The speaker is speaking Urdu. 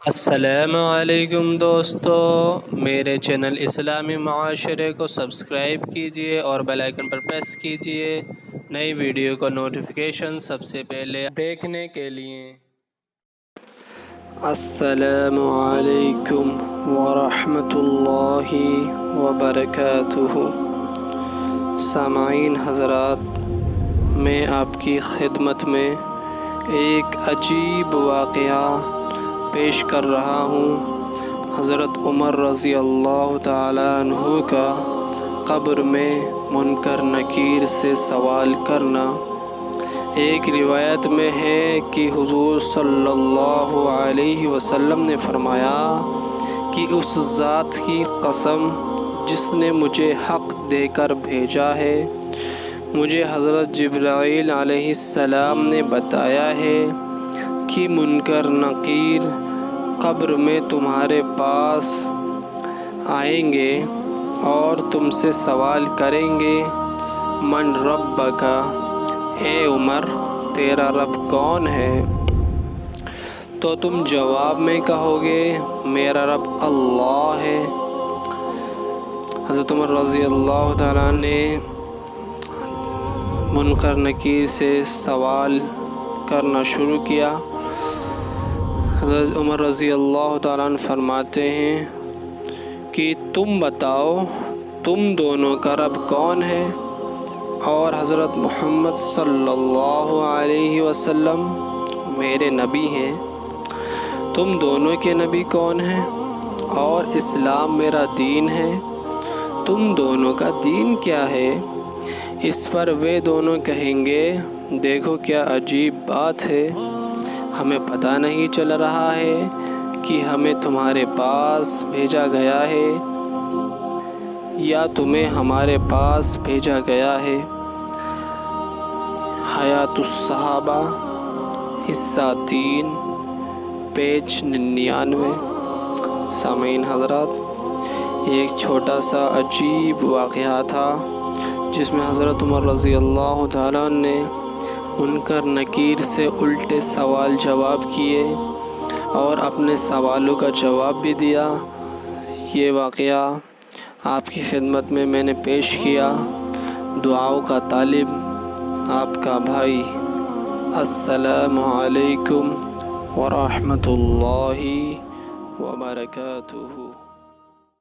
السلام علیکم دوستو، میرے چینل اسلامی معاشرے کو سبسکرائب کیجئے اور بیل آئیکن پر پریس کیجئے نئی ویڈیو کو نوٹیفیکیشن سب سے پہلے دیکھنے کے لیے۔ السلام علیکم ورحمۃ اللہ وبرکاتہ۔ سامعین حضرات، میں آپ کی خدمت میں ایک عجیب واقعہ پیش کر رہا ہوں۔ حضرت عمر رضی اللہ تعالیٰ عنہ کا قبر میں منکر نکیر سے سوال کرنا۔ ایک روایت میں ہے کہ حضور صلی اللہ علیہ وسلم نے فرمایا کہ اس ذات کی قسم جس نے مجھے حق دے کر بھیجا ہے، مجھے حضرت جبرائیل علیہ السلام نے بتایا ہے کہ منکر نکیر قبر میں تمہارے پاس آئیں گے اور تم سے سوال کریں گے، من ربک، اے عمر تیرا رب کون ہے؟ تو تم جواب میں کہو گے میرا رب اللہ ہے۔ حضرت عمر رضی اللہ تعالیٰ نے منکر نکیر سے سوال کرنا شروع کیا۔ حضرت عمر رضی اللہ تعالیٰ عنہ فرماتے ہیں کہ تم بتاؤ تم دونوں کا رب کون ہے؟ اور حضرت محمد صلی اللہ علیہ وسلم میرے نبی ہیں، تم دونوں کے نبی کون ہیں؟ اور اسلام میرا دین ہے، تم دونوں کا دین کیا ہے؟ اس پر وہ دونوں کہیں گے دیکھو کیا عجیب بات ہے، ہمیں پتہ نہیں چل رہا ہے کہ ہمیں تمہارے پاس بھیجا گیا ہے یا تمہیں ہمارے پاس بھیجا گیا ہے۔ حیات الصحابہ حصہ 3 پیج 99۔ سامعین حضرات، ایک چھوٹا سا عجیب واقعہ تھا جس میں حضرت عمر رضی اللہ تعالیٰ نے منکر نکیر سے الٹے سوال جواب کیے اور اپنے سوالوں کا جواب بھی دیا۔ یہ واقعہ آپ کی خدمت میں نے پیش کیا۔ دعاؤں کا طالب آپ کا بھائی۔ السلام علیکم ورحمۃ اللہ وبرکاتہ۔